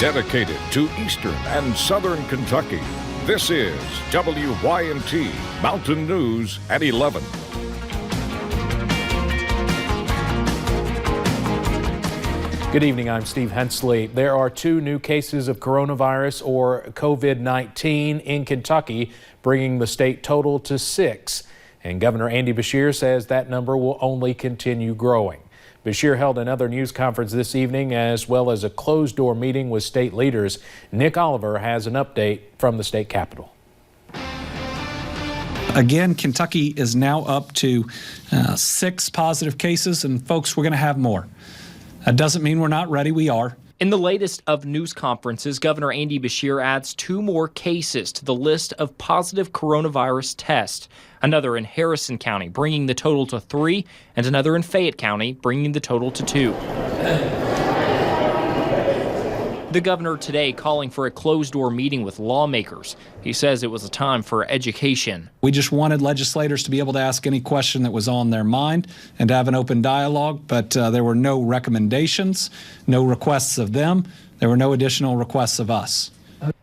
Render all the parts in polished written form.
dedicated to Eastern and Southern Kentucky. This is WYMT Mountain News at 11. Good evening, I'm Steve Hensley. There are 2 new cases of coronavirus or COVID-19 in Kentucky, bringing the state total to 6. And Governor Andy Beshear says that number will only continue growing. Beshear held another news conference this evening as well as a closed-door meeting with state leaders. Nick Oliver has an update from the state capitol. Again, Kentucky is now up to 6 positive cases, and folks, we're going to have more. That doesn't mean we're not ready. We are. In the latest of news conferences, Governor Andy Beshear adds 2 more cases to the list of positive coronavirus tests. Another in Harrison County, bringing the total to 3, and another in Fayette County, bringing the total to 2. The governor today calling for a closed-door meeting with lawmakers. He says it was a time for education. We just wanted legislators to be able to ask any question that was on their mind and to have an open dialogue, but there were no recommendations, no requests of them. There were no additional requests of us.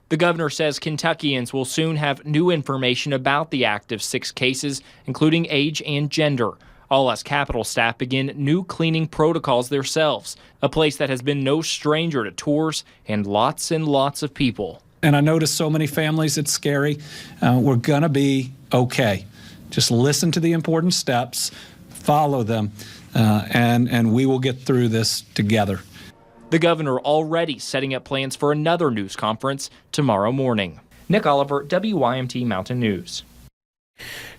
The governor says Kentuckians will soon have new information about the active 6 cases, including age and gender. All us Capitol staff begin new cleaning protocols themselves, a place that has been no stranger to tours and lots of people. And I notice so many families, it's scary. We're going to be okay. Just listen to the important steps, follow them, and we will get through this together. The governor already setting up plans for another news conference tomorrow morning. Nick Oliver, WYMT Mountain News.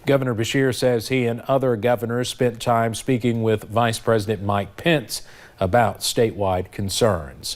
Governor Beshear says he and other governors spent time speaking with Vice President Mike Pence about statewide concerns.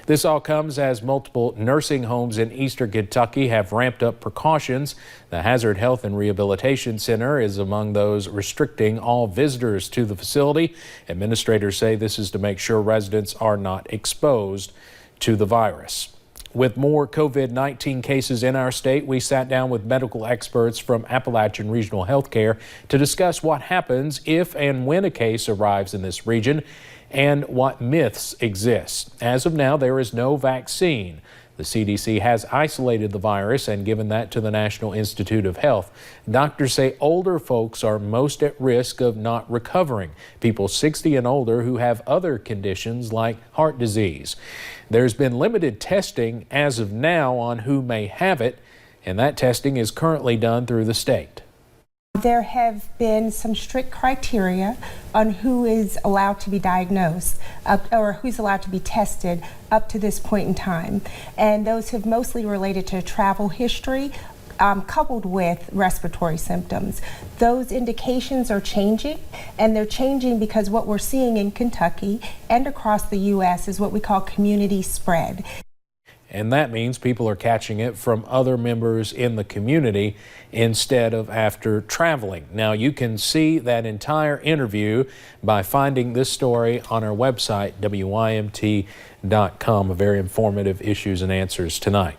This all comes as multiple nursing homes in eastern Kentucky have ramped up precautions. The Hazard Health and Rehabilitation Center is among those restricting all visitors to the facility. Administrators say this is to make sure residents are not exposed to the virus. With more COVID-19 cases in our state, we sat down with medical experts from Appalachian Regional Healthcare to discuss what happens if and when a case arrives in this region and what myths exist. As of now, there is no vaccine. The CDC has isolated the virus and given that to the National Institute of Health. Doctors say older folks are most at risk of not recovering, people 60 and older who have other conditions like heart disease. There's been limited testing as of now on who may have it, and that testing is currently done through the state. There have been some strict criteria on who is allowed to be diagnosed or who's allowed to be tested up to this point in time. And those have mostly related to travel history coupled with respiratory symptoms. Those indications are changing, and they're changing because what we're seeing in Kentucky and across the U.S. is what we call community spread. And that means people are catching it from other members in the community instead of after traveling. Now, you can see that entire interview by finding this story on our website, WYMT.com. A very informative issues and answers tonight.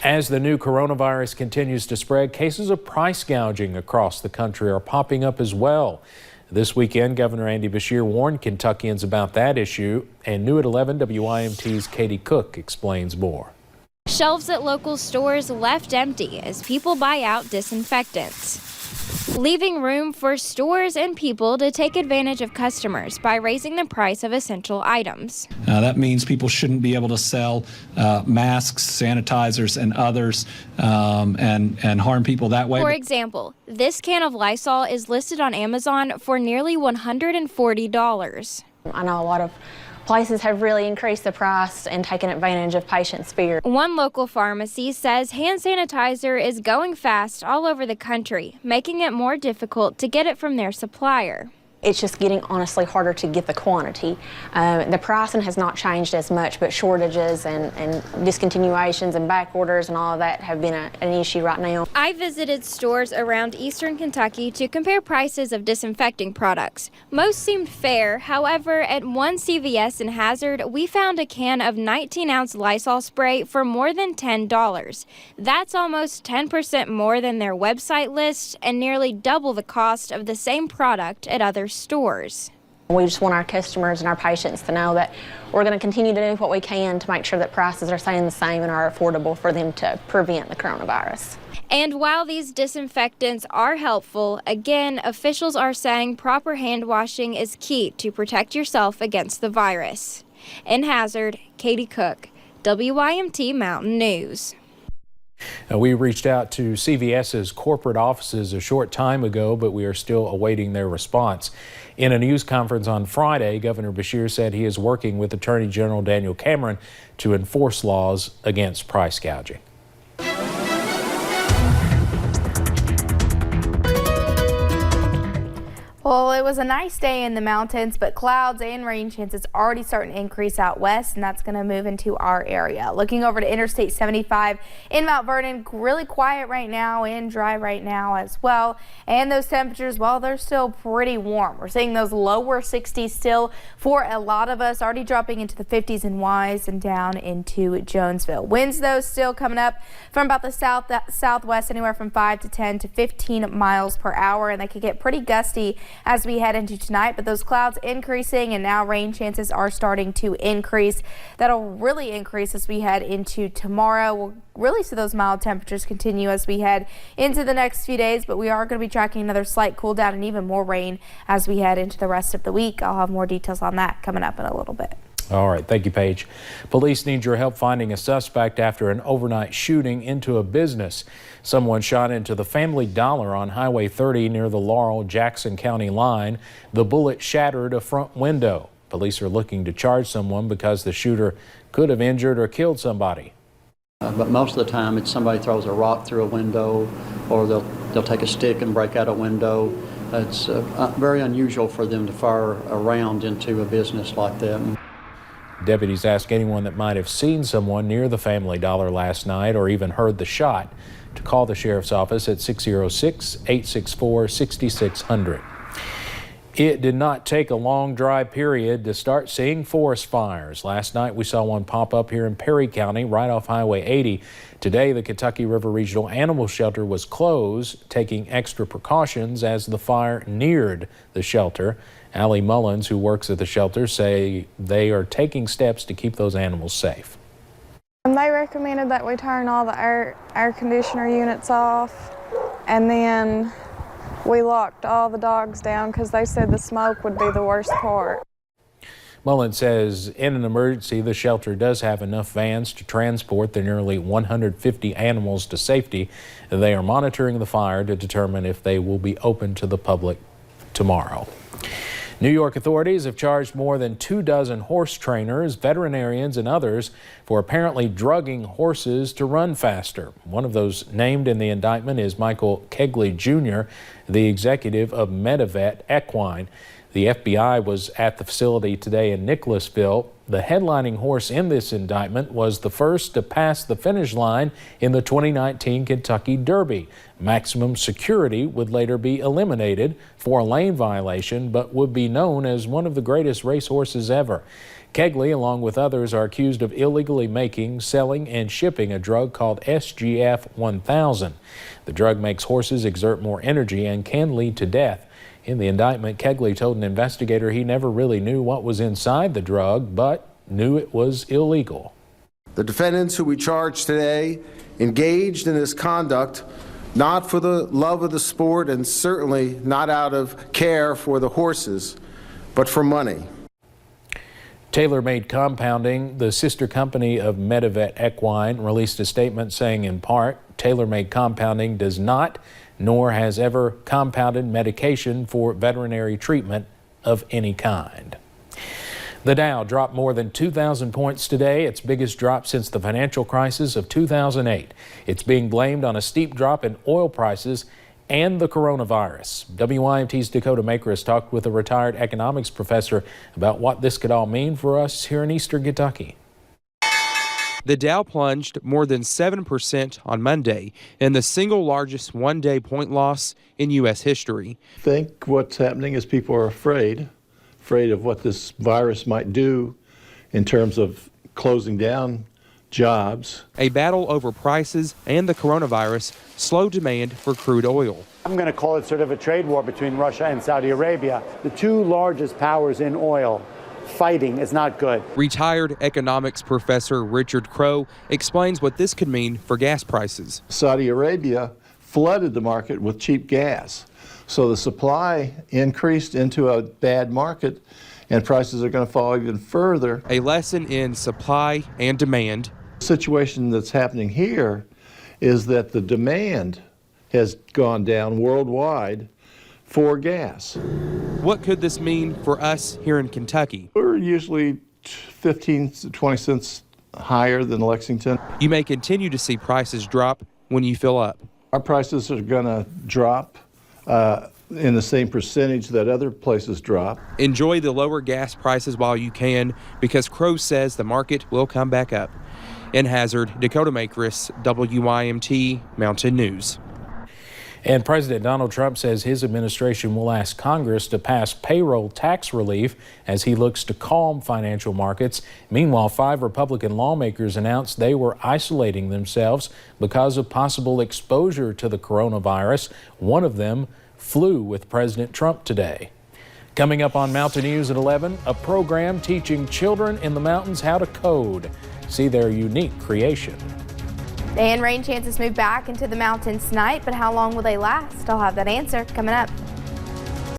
As the new coronavirus continues to spread, cases of price gouging across the country are popping up as well. This weekend, Governor Andy Beshear warned Kentuckians about that issue, and new at 11, WYMT's Katie Cook explains more. Shelves at local stores left empty as people buy out disinfectants, leaving room for stores and people to take advantage of customers by raising the price of essential items. That means people shouldn't be able to sell masks, sanitizers, and others and harm people that way. For example, this can of Lysol is listed on Amazon for nearly $140. I know a lot of places have really increased the price and taken advantage of patients' fear. One local pharmacy says hand sanitizer is going fast all over the country, making it more difficult to get it from their supplier. It's just getting honestly harder to get the quantity. The pricing has not changed as much, but shortages and discontinuations and back orders and all of that have been an issue right now. I visited stores around eastern Kentucky to compare prices of disinfecting products. Most seemed fair. However, at one CVS in Hazard, we found a can of 19-ounce Lysol spray for more than $10. That's almost 10% more than their website list and nearly double the cost of the same product at other stores. We just want our customers and our patients to know that we're going to continue to do what we can to make sure that prices are staying the same and are affordable for them to prevent the coronavirus. And while these disinfectants are helpful, again, officials are saying proper hand washing is key to protect yourself against the virus. In Hazard, Katie Cook, WYMT Mountain News. We reached out to CVS's corporate offices a short time ago, but we are still awaiting their response. In a news conference on Friday, Governor Beshear said he is working with Attorney General Daniel Cameron to enforce laws against price gouging. Well, it was a nice day in the mountains, but clouds and rain chances already starting to increase out west, and that's going to move into our area. Looking over to Interstate 75 in Mount Vernon, really quiet right now and dry right now as well. And those temperatures, well, they're still pretty warm. We're seeing those lower 60s still for a lot of us, already dropping into the 50s in Wise and down into Jonesville. Winds, though, still coming up from about the southwest, anywhere from 5 to 10 to 15 miles per hour, and they could get pretty gusty as we head into tonight, but those clouds increasing and now rain chances are starting to increase. That'll really increase as we head into tomorrow. We'll really see those mild temperatures continue as we head into the next few days, but we are going to be tracking another slight cool down and even more rain as we head into the rest of the week. I'll have more details on that coming up in a little bit. All right, thank you, Paige. Police need your help finding a suspect after an overnight shooting into a business. Someone shot into the Family Dollar on Highway 30 near the Laurel-Jackson County line. The bullet shattered a front window. Police are looking to charge someone because the shooter could have injured or killed somebody. But most of the time it's somebody throws a rock through a window, or they'll take a stick and break out a window. It's very unusual for them to fire a round into a business like that. Deputies ask anyone that might have seen someone near the Family Dollar last night or even heard the shot to call the sheriff's office at 606-864-6600. It did not take a long dry period to start seeing forest fires. Last night we saw one pop up here in Perry County right off Highway 80. Today the Kentucky River Regional Animal Shelter was closed, taking extra precautions as the fire neared the shelter. Allie Mullins, who works at the shelter, say they are taking steps to keep those animals safe. They recommended that we turn all the air conditioner units off, and then we locked all the dogs down because they said the smoke would be the worst part. Mullins says in an emergency, the shelter does have enough vans to transport the nearly 150 animals to safety. They are monitoring the fire to determine if they will be open to the public tomorrow. New York authorities have charged more than 24 horse trainers, veterinarians, and others for apparently drugging horses to run faster. One of those named in the indictment is Michael Kegley Jr., the executive of Medivet Equine. The FBI was at the facility today in Nicholasville. The headlining horse in this indictment was the first to pass the finish line in the 2019 Kentucky Derby. Maximum security would later be eliminated for a lane violation, but would be known as one of the greatest racehorses ever. Kegley, along with others, are accused of illegally making, selling, and shipping a drug called SGF 1000. The drug makes horses exert more energy and can lead to death. In the indictment, Kegley told an investigator he never really knew what was inside the drug, but knew it was illegal. The defendants who we charge today engaged in this conduct not for the love of the sport and certainly not out of care for the horses, but for money. TaylorMade Compounding, the sister company of Medivet Equine, released a statement saying in part, TaylorMade Compounding does not nor has ever compounded medication for veterinary treatment of any kind. The Dow dropped more than 2,000 points today, its biggest drop since the financial crisis of 2008. It's being blamed on a steep drop in oil prices and the coronavirus. WYMT's Dakota Maker has talked with a retired economics professor about what this could all mean for us here in Eastern Kentucky. The Dow plunged more than 7% on Monday in the single largest one-day point loss in U.S. history. I think what's happening is people are afraid of what this virus might do in terms of closing down jobs. A battle over prices and the coronavirus slow demand for crude oil. I'm going to call it sort of a trade war between Russia and Saudi Arabia, the two largest powers in oil. Fighting is not good. Retired economics professor Richard Crow explains what this could mean for gas prices. Saudi Arabia flooded the market with cheap gas. So the supply increased into a bad market and prices are going to fall even further. A lesson in supply and demand. The situation that's happening here is that the demand has gone down worldwide for gas. What could this mean for us here in Kentucky? We're usually 15 to 20 cents higher than Lexington. You may continue to see prices drop when you fill up. Our prices are going to drop in the same percentage that other places drop. Enjoy the lower gas prices while you can, because Crow says the market will come back up. In Hazard, Dakota Makris, WYMT Mountain News. And President Donald Trump says his administration will ask Congress to pass payroll tax relief as he looks to calm financial markets. Meanwhile, 5 Republican lawmakers announced they were isolating themselves because of possible exposure to the coronavirus. One of them flew with President Trump today. Coming up on Mountain News at 11, a program teaching children in the mountains how to code. See their unique creation. And rain chances move back into the mountains tonight, but how long will they last? I'll have that answer coming up.